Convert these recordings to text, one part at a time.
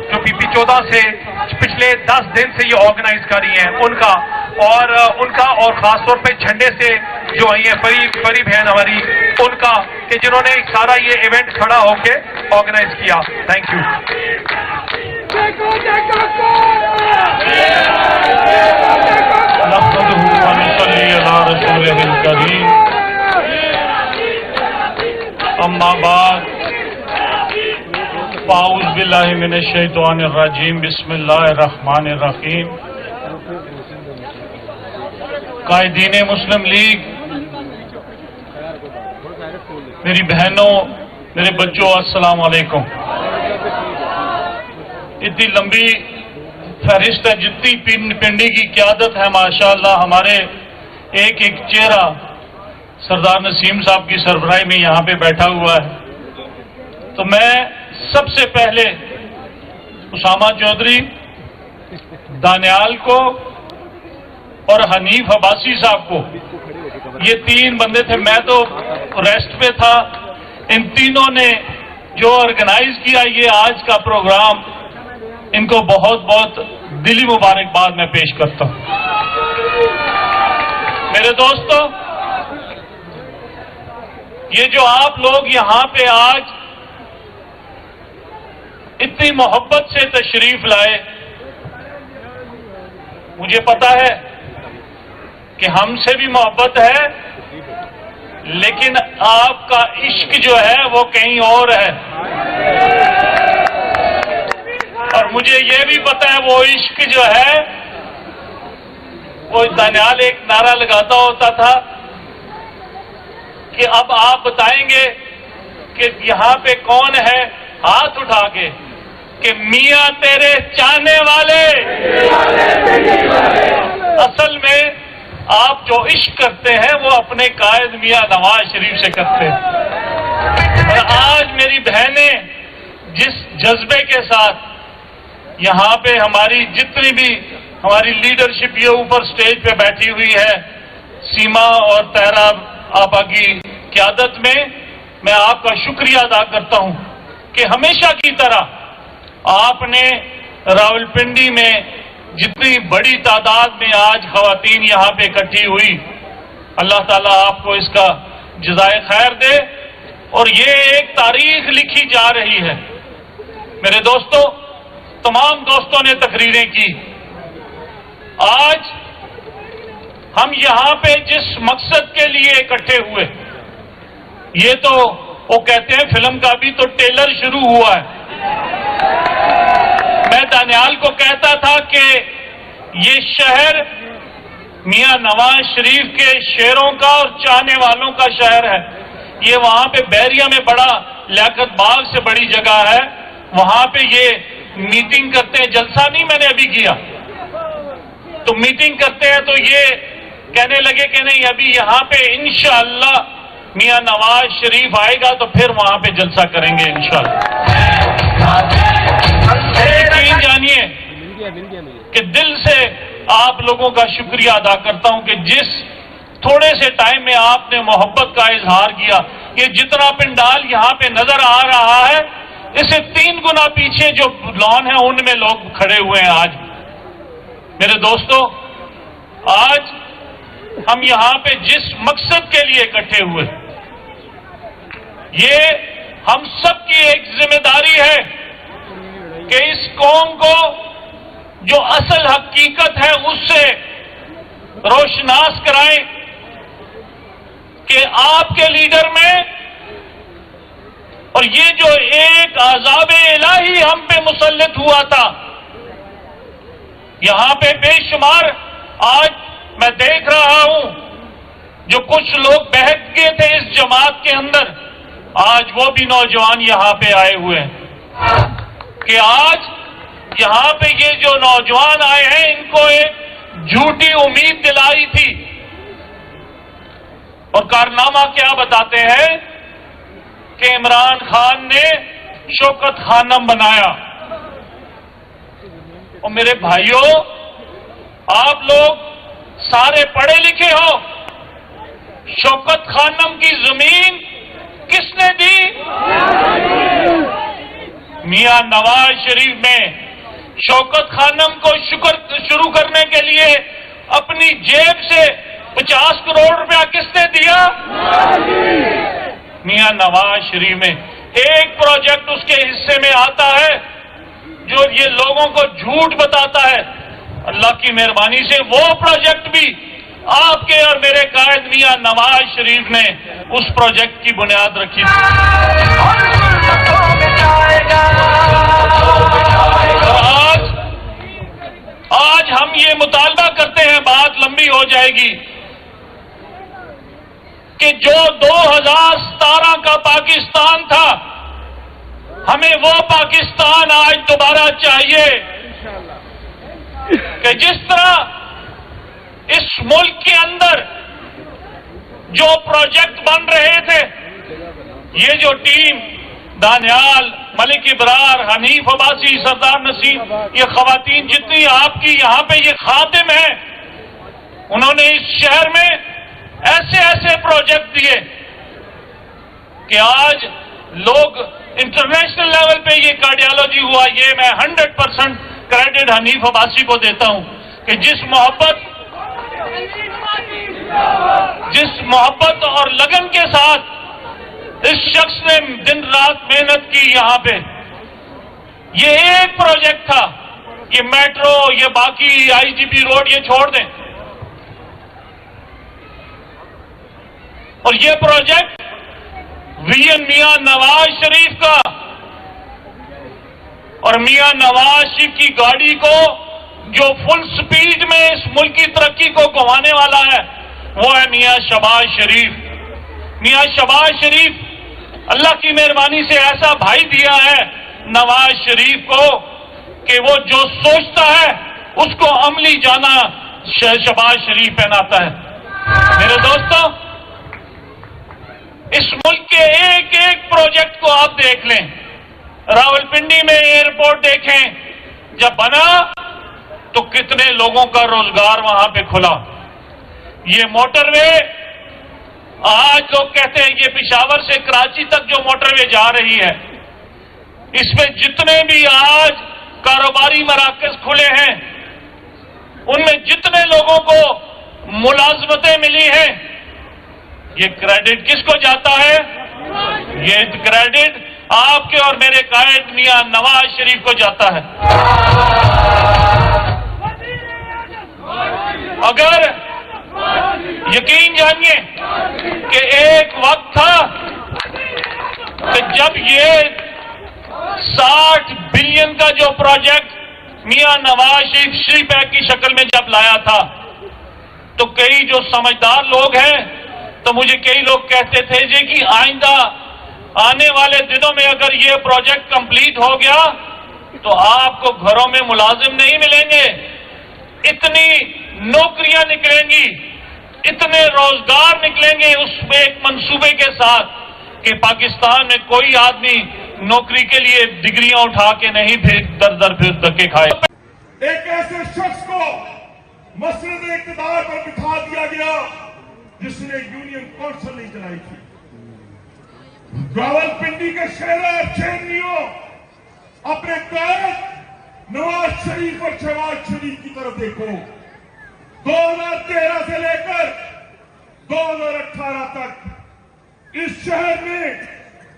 जो PP14 से पिछले 10 दिन से ये ऑर्गेनाइज कर रही हैं, उनका और खासतौर पे झंडे से जो आई है परी बहन हमारी, उनका कि जिन्होंने सारा ये इवेंट खड़ा होके ऑर्गेनाइज किया। Thank you. अम्मा बाद पाऊज़ बिल्लाहि मिनश शैतानिर रजीम, बिस्मिल्लाहिर रहमानिर रहीम। कायदीन मुस्लिम लीग, मेरी बहनों, मेरे बच्चों, अस्सलाम वालेकुम। इतनी लंबी फहरिस्त है, जितनी पिंडी की क़यादत है माशाअल्लाह, हमारे एक एक चेहरा सरदार नसीम साहब की सरबराही में यहाँ पे बैठा हुआ है। तो मैं सबसे पहले उसामा चौधरी, दानियाल को और हनीफ अब्बासी साहब को, ये 3 बंदे थे, मैं तो रेस्ट पे था, इन तीनों ने जो ऑर्गेनाइज किया ये आज का प्रोग्राम, इनको बहुत बहुत दिली मुबारकबाद मैं पेश करता हूं। मेरे दोस्तों, ये जो आप लोग यहां पे आज इतनी मोहब्बत से तशरीफ लाए, मुझे पता है कि हमसे भी मोहब्बत है, लेकिन आपका इश्क जो है वो कहीं और है। और मुझे ये भी पता है वो इश्क जो है, वो दानियाल एक नारा लगाता होता था कि अब आप बताएंगे कि यहां पे कौन है, हाथ उठा के, कि मियां तेरे चाहने वाले। असल में आप जो इश्क करते हैं वो अपने कायद मियां नवाज शरीफ से करते हैं। और आज मेरी बहनें जिस जज्बे के साथ यहाँ पे हमारी जितनी भी हमारी लीडरशिप ये ऊपर स्टेज पे बैठी हुई है, सीमा और तहरा आपा की क़यादत में, मैं आपका शुक्रिया अदा करता हूं कि हमेशा की तरह आपने रावलपिंडी में जितनी बड़ी तादाद में आज ख़वातीन यहाँ पे इकट्ठी हुई, अल्लाह ताला आपको इसका जज़ाए खैर दे और ये एक तारीख लिखी जा रही है। मेरे दोस्तों, तमाम दोस्तों ने तकरीरें की। आज हम यहाँ पे जिस मकसद के लिए इकट्ठे हुए, ये तो वो कहते हैं फिल्म का भी तो ट्रेलर शुरू हुआ है। मैं दानियाल को कहता था कि ये शहर मियां नवाज शरीफ के शेरों का और चाहने वालों का शहर है। ये वहां पे बैरिया में बड़ा लियाकत बाग से बड़ी जगह है, वहां पे ये मीटिंग करते हैं। जलसा नहीं मैंने अभी किया, तो मीटिंग करते हैं, तो ये कहने लगे कि नहीं अभी यहाँ पे इंशाअल्लाह मियां नवाज शरीफ आएगा तो फिर वहां पे जलसा करेंगे इंशाअल्लाह। यकीन जानिए कि दिल से आप लोगों का शुक्रिया अदा करता हूं कि जिस थोड़े से टाइम में आपने मोहब्बत का इजहार किया। ये जितना पिंडाल यहाँ पे नजर आ रहा है, इससे 3 गुना पीछे जो लॉन है उनमें लोग खड़े हुए हैं। आज मेरे दोस्तों, आज हम यहाँ पे जिस मकसद के लिए इकट्ठे हुए, ये हम सब की एक जिम्मेदारी है कि इस कौम को जो असल हकीकत है उससे रोशनास कराएं कि आपके लीडर में, और ये जो एक अज़ाब इलाही हम पे मुसल्लत हुआ था, यहां पे बेशुमार आज मैं देख रहा हूं जो कुछ लोग बहक गए थे इस जमात के अंदर, आज वो भी नौजवान यहां पे आए हुए हैं कि आज यहां पे ये जो नौजवान आए हैं इनको एक झूठी उम्मीद दिलाई थी। और कारनामा क्या बताते हैं कि इमरान खान ने शौकत खानम बनाया। और मेरे भाइयों, आप लोग सारे पढ़े लिखे हो, शौकत खानम की जमीन किसने दी? میاں نواز شریف نے شوکت خانم کو شروع کرنے کے لیے اپنی جیب سے 50 کروڑ روپیہ کس نے دیا؟ میاں نواز شریف میں ایک پروجیکٹ اس کے حصے میں آتا ہے جو یہ لوگوں کو جھوٹ بتاتا ہے، اللہ کی مہربانی سے وہ پروجیکٹ بھی آپ کے اور میرے قائد میاں نواز شریف نے اس پروجیکٹ کی بنیاد رکھی تھی۔ اور آج ہم یہ مطالبہ کرتے ہیں، بات لمبی ہو جائے گی، کہ جو 2017 کا پاکستان تھا، ہمیں وہ پاکستان آج دوبارہ چاہیے کہ جس طرح اس ملک کے اندر جو پروجیکٹ بن رہے تھے، یہ جو ٹیم دانیال، ملک ابرار، حنیف عباسی، سردار نسیم، یہ خواتین جتنی آپ کی یہاں پہ یہ خادم ہیں، انہوں نے اس شہر میں ایسے ایسے پروجیکٹ دیے کہ آج لوگ انٹرنیشنل لیول پہ یہ کارڈیالوجی ہوا، یہ میں 100% کریڈٹ حنیف عباسی کو دیتا ہوں کہ جس محبت اور لگن کے ساتھ اس شخص نے دن رات محنت کی یہاں پہ، یہ ایک پروجیکٹ تھا، یہ میٹرو، یہ باقی آئی جی پی روڈ یہ چھوڑ دیں، اور یہ project we N Mian Nawaz Sharif کا، اور میاں نواز شریف کی گاڑی کو جو فل سپیڈ میں اس ملک کی ترقی کو گنوانے والا ہے وہ ہے میاں شہباز شریف۔ میاں شہباز شریف اللہ کی مہربانی سے ایسا بھائی دیا ہے نواز شریف کو کہ وہ جو سوچتا ہے اس کو عملی جانا شہباز شریف پہناتا ہے۔ میرے دوستوں، اس ملک کے ایک ایک پروجیکٹ کو آپ دیکھ لیں، راولپنڈی میں ایئرپورٹ دیکھیں، جب بنا تو کتنے لوگوں کا روزگار وہاں پہ کھلا۔ یہ موٹر وے، آج لوگ کہتے ہیں یہ پشاور سے کراچی تک جو موٹر وے جا رہی ہے، اس میں جتنے بھی آج کاروباری مراکز کھلے ہیں، ان میں جتنے لوگوں کو ملازمتیں ملی ہیں، یہ کریڈٹ کس کو جاتا ہے؟ یہ کریڈٹ آپ کے اور میرے قائد میاں نواز شریف کو جاتا ہے۔ اگر یقین جانیے کہ ایک وقت تھا کہ جب یہ 60 بلین کا جو پروجیکٹ میاں نواز شریف شری پیک کی شکل میں جب لایا تھا تو کئی جو سمجھدار لوگ ہیں تو مجھے کئی لوگ کہتے تھے جی کہ آئندہ آنے والے دنوں میں اگر یہ پروجیکٹ کمپلیٹ ہو گیا تو آپ کو گھروں میں ملازم نہیں ملیں گے، اتنی نوکریاں نکلیں گی، اتنے روزگار نکلیں گے اس میں ایک منصوبے کے ساتھ کہ پاکستان میں کوئی آدمی نوکری کے لیے ڈگریاں اٹھا کے نہیں پھر در در پھر دھکے کھائے۔ ایک ایسے شخص کو مسند اقتدار پر بٹھا دیا گیا جس نے یونین کونسل نہیں چلائی تھی۔ راولپنڈی کے شہر چینیوں اپنے قائد نواز شریف اور شہباز شریف کی طرف دیکھو، 2013 سے لے کر 2018 تک اس شہر میں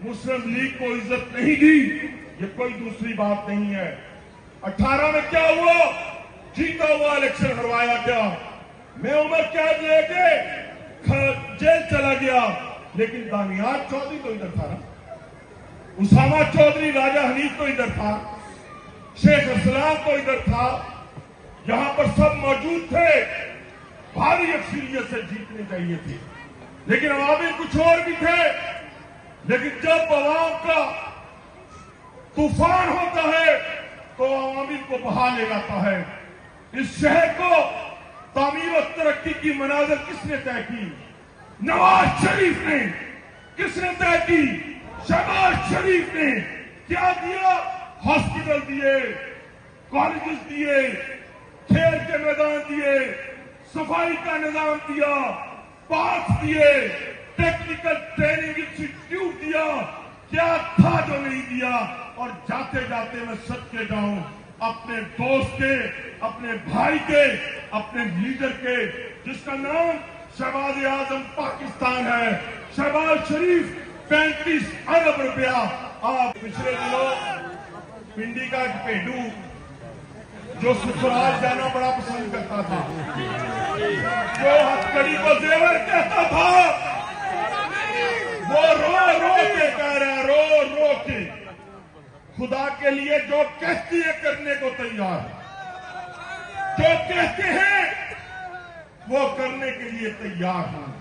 مسلم لیگ کو عزت نہیں دی، یہ کوئی دوسری بات نہیں ہے۔ 18 میں کیا ہوا؟ جیتا ہوا الیکشن ہروایا گیا، میں عمر قید لے کے جیل چلا گیا، لیکن دانیال چودھری تو ادھر تھا نا، اسامہ چودھری، راجہ حنیف تو ادھر تھا، شیخ اسلام تو ادھر تھا، یہاں پر سب موجود تھے، بھاری اکثریت سے جیتنے چاہیے تھے، لیکن عوامل کچھ اور بھی تھے۔ لیکن جب عوام کا طوفان ہوتا ہے تو عوامل کو بہا لے جاتا ہے۔ اس شہر کو تعمیر و ترقی کی منازل کس نے طے کی؟ نواز شریف نے۔ کس نے طے کی؟ شہباز شریف نے۔ کیا دیا؟ ہاسپٹل دیے، کالجز دیے، کھیل کے میدان دیے، صفائی کا نظام دیا، پارک دیے، ٹیکنیکل ٹریننگ انسٹیٹیوٹ دیا۔ کیا تھا جو نہیں دیا؟ और जाते जाते मैं सदके जाऊं अपने दोस्त के, अपने भाई के, अपने लीडर के, जिसका नाम शहबाज आजम पाकिस्तान है। शहबाज शरीफ 35 अरब रुपया। आप पिछले दिनों पिंडी का एक पेडू जो ससुराल जाना बड़ा पसंद करता था, जो हथकड़ी को जेवर कहता था, वो रो रो के कह रहा है, रो रो के खुदा के लिए जो कहती है करने को तैयार, जो कहते हैं वो करने के लिए तैयार हैं।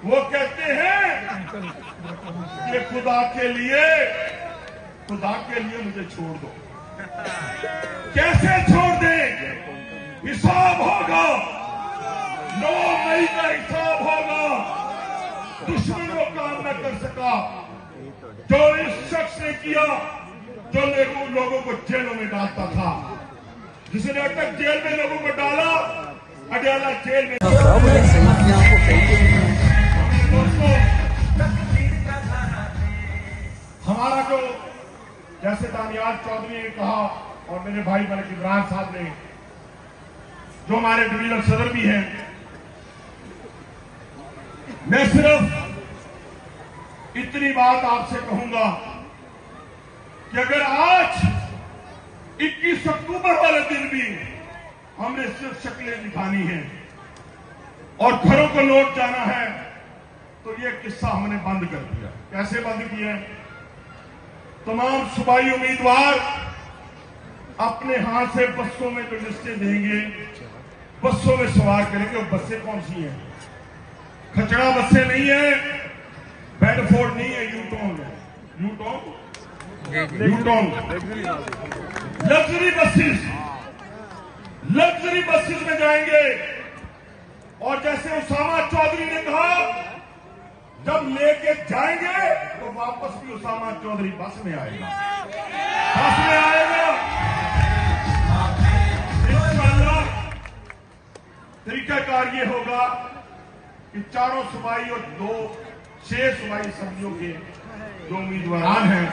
वो कहते हैं कि खुदा के लिए मुझे छोड़ दो। कैसे छोड़ दे? हिसाब होगा, 9 मई का हिसाब होगा। दुश्मन वो काम न कर सका जो इस शख्स ने किया, जो लोगों को जेलों में डालता था, जिसने अब तक जेल में लोगों को डाला, अडयाला जेल में। दोस्तों, हमारा जो जैसे दानियाल चौधरी ने कहा और मेरे भाई मलिक इमरान साहब ने, जो हमारे डिवीजनल सदर भी हैं, मैं सिर्फ इतनी बात आपसे कहूंगा कि अगर आज 21 अक्टूबर वाले दिन भी हमने सिर्फ शक्लें दिखानी है और घरों को लौट जाना है, तो ये किस्सा हमने बंद कर दिया। कैसे बंद किया? तमाम सूबाई उम्मीदवार अपने हाथ से बसों में जो लिस्टें देंगे, बसों में सवार करेंगे। वो बसें कौन सी हैं? खचड़ा बसें नहीं है, बेडफोर्ड नहीं है, यूटॉन है। यूटॉन लग्जरी बसेस में जाएंगे। और जैसे उसामा चौधरी ने कहा, जब लेके जाएंगे तो वापस भी उसामा चौधरी बस में आएगा। इंशाअल्लाह तरीकाकार ये होगा कि चारों सूबाई और 6 सूबाई असम्बलियों के जो उम्मीदवार हैं,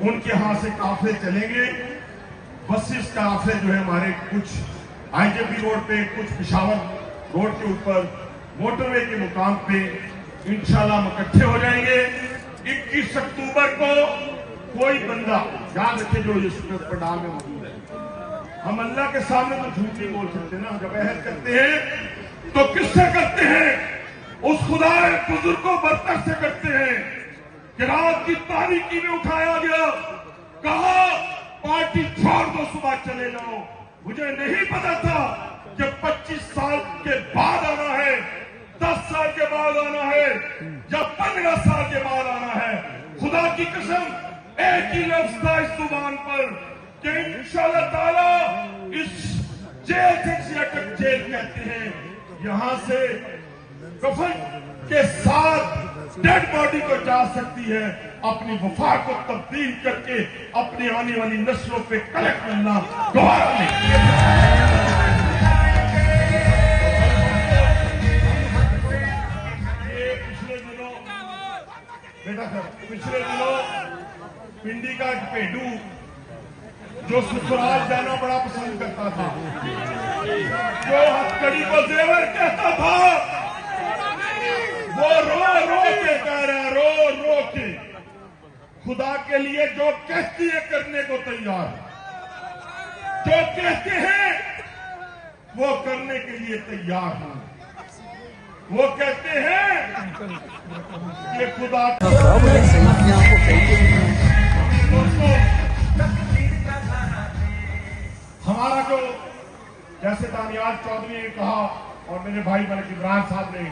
उनके यहां से काफले चलेंगे। बसेस काफले जो है हमारे कुछ आईजेपी रोड पे, कुछ पिशावर रोड के ऊपर मोटरवे के मुकाम पे इंशाल्लाह हम इकट्ठे हो जाएंगे। 21 अक्टूबर को कोई बंदा, याद रखे जो इस पंडाल में मौजूद है, हम अल्लाह के सामने तो झूठ नहीं बोल सकते ना। जब अहद करते हैं तो किससे करते हैं? उस खुदा बुजुर्ग को बरतर से करते हैं कि रात की तारीकी में उठाया गया, कहा पार्टी छोड़ दो, सुबह चले जाओ। मुझे नहीं पता था कि 25 साल के बाद आना है, 10 साल के बाद आना है, जब 15 साल के बाद आना है। खुदा की कसम, एक ही लफ्ज था इस जुबान पर कि इंशाअल्लाह ताला इस जेल से अटक जेल कहते हैं, यहां से कफन के साथ डेड बॉडी को जा सकती है, अपनी वफा को तब्दील करके अपनी आने वाली नस्लों पे कलंक करना दोबारा नहीं। पिछले दिनों पिंडी का एक पेडू जो ससुराल जाना बड़ा पसंद करता था, जो हथकड़ी को जेवर कहता था, वो रो रो के कह रहा है, रो रो के खुदा के लिए जो कहती है करने को तैयार, जो कहते हैं वो करने के लिए तैयार हैं। वो कहते हैं कि खुदा। दोस्तों, हमारा जो जैसे दानियाल चौधरी ने कहा और मेरे भाई मलिक इमरान साहब ने,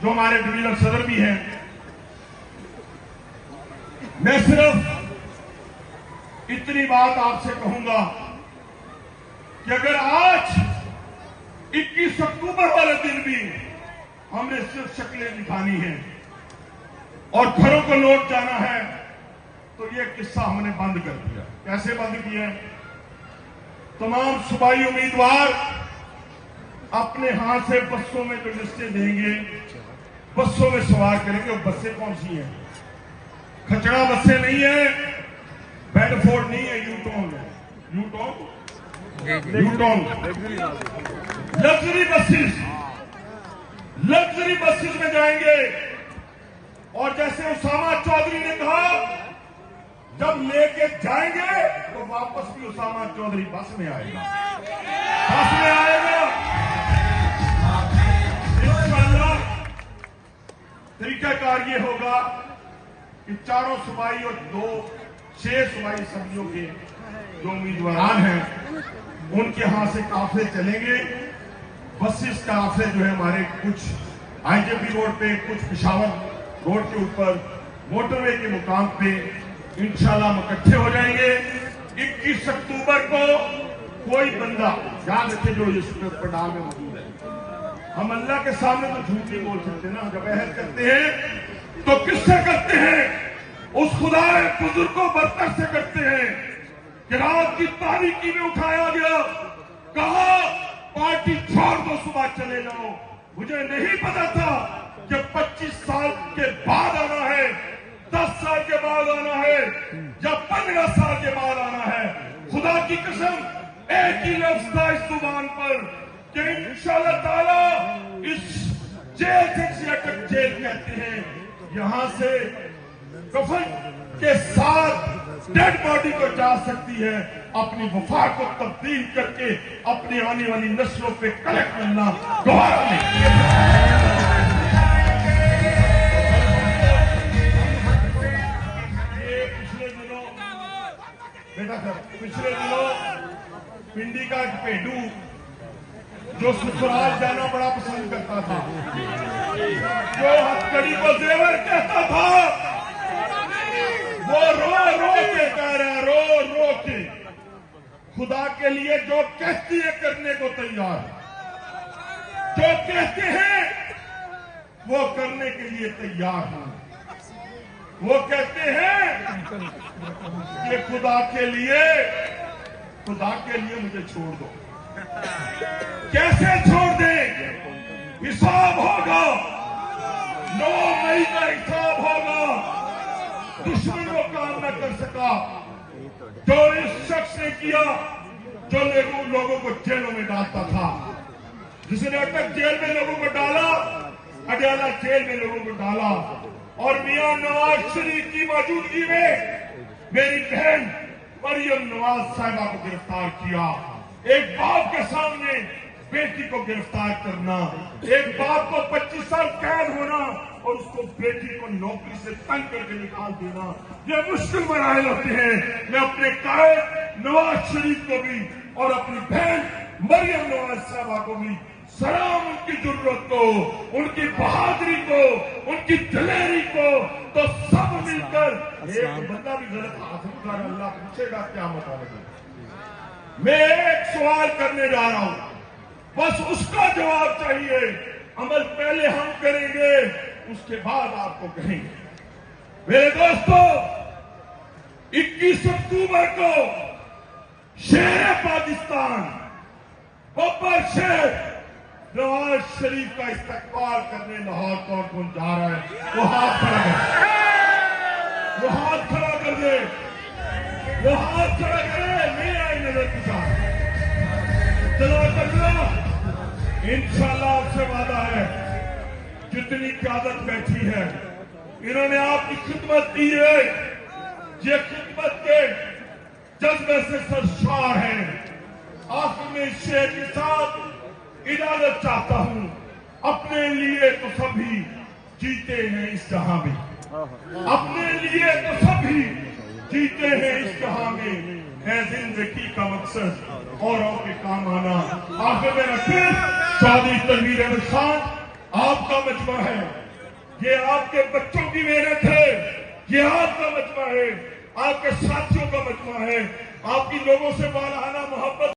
जो हमारे डिवीजनल सदर भी हैं, मैं सिर्फ इतनी बात आपसे कहूंगा कि अगर आज 21 अक्टूबर वाले दिन भी हमने सिर्फ शक्लें दिखानी है और घरों को लौट जाना है, तो ये किस्सा हमने बंद कर दिया। कैसे बंद किया? तमाम सूबाई उम्मीदवार अपने हाथ से बसों में जो लिस्टें देंगे, बसों में सवार करेंगे। वो बसें कौन सी हैं? खचड़ा बसें नहीं है, बेडफोर्ड नहीं है, यूटॉन है। यूटॉन लग्जरी बसेस में जाएंगे। और जैसे उसामा चौधरी ने कहा, जब लेके जाएंगे तो वापस भी उसामा चौधरी बस में आएगा। इंशाअल्लाह तरीकाकार ये होगा कि चारों सूबाई और 6 सूबाई समितियों के जो उम्मीदवार हैं उनके यहां से काफले चलेंगे। बसेस काफले जो है हमारे कुछ आईजेपी रोड पे, कुछ पिशावर रोड के ऊपर मोटरवे के मुकाम पे इंशाल्लाह हम इकट्ठे हो जाएंगे। 21 अक्टूबर को कोई बंदा याद रखे जो इस पंडाल में मौजूद है, हम अल्लाह के सामने तो झूठ नहीं बोल सकते ना। जब अहद करते हैं तो किससे करते हैं? उस खुदा बुजुर्ग को बरतर से करते हैं कि रात की तारीकी में उठाया गया, कहा पार्टी छोड़ दो, सुबह चले जाओ। मुझे नहीं पता था कि 25 साल के बाद आना है, 10 साल के बाद आना है या 15 साल के बाद आना है। खुदा की कसम एक ही लफ्ज था इस जुबान पर कि इंशाअल्लाह ताला इस जेल से अटक जेल कहते हैं, यहां से कफन के साथ डेड बॉडी को जा सकती है। अपनी वफा को तब्दील करके अपनी आने वाली नस्लों पे कलक करना दोबारा नहीं। पिछले दिनों पिंडी का एक पेडू जो ससुराल जाना बड़ा पसंद करता था, जो हथकड़ी को जेवर कहता था, वो रो के कह रहा, रो के खुदा के लिए जो कहती है करने को तैयार, जो कहते हैं वो करने के लिए तैयार हूं। वो कहते हैं कि खुदा के लिए मुझे छोड़ दो। कैसे छोड़ दें? हिसाब होगा, 9 मई का हिसाब होगा। दुश्मन वो काम न कर सका जो इस शख्स ने किया, जो लोगों को जेलों में डालता था, जिसने अटक जेल में लोगों को डाला, अडयाला जेल में लोगों को डाला। और मियां नवाज शरीफ की मौजूदगी में मेरी बहन मरियम नवाज साहिबा को गिरफ्तार किया। एक बाप के सामने बेटी को गिरफ्तार करना, एक बाप को 25 साल कैद होना और उसको बेटी को नौकरी से तंग करके निकाल देना, ये मुश्किल मराहल होते हैं। मैं अपने कायद नवाज शरीफ को भी और अपनी बहन मरियम नवाज साहिबा को भी सलाम, उनकी जुर्रत को, उनकी बहादुरी को, उनकी दलेरी को। तो सब मिलकर एक बंदा भी गलत हासिल कर, अल्लाह पूछेगा क्या मतलब। मैं एक सवाल करने जा रहा हूं, बस उसका जवाब चाहिए। अमल पहले हम करेंगे, उसके बाद आपको कहेंगे। मेरे दोस्तों, 21 अक्टूबर को शेर पाकिस्तान बब्बर शेर नवाज शरीफ का इस्तकबाल करने लाहौर कौन जा रहा है? वो हाथ खड़ा कर, वो हाथ खड़ा कर दे, वो हाथ खड़ा करे। नहीं आई नजर के साथ चला कर लो। इंशाअल्लाह आपसे वादा है, जितनी क्यादत बैठी है इन्होंने आपकी खिदमत की है, ये खिदमत के जज्बे से सरशार है। आखिर में इस शेर के साथ इजाजत चाहता हूं। अपने लिए तो सभी जीते हैं इस जहां में, अपने लिए तो सभी जीते हैं इस जहां में। है जिंदगी का मकसद औरों के काम आना। आखिर में फिर चौधरी तनवीर अहमद खान आपका मजमा है, ये आपके बच्चों की मेहनत है, ये आपका मजमा है, आपके साथियों का मजमा है, आपकी लोगों से वालाना मोहब्बत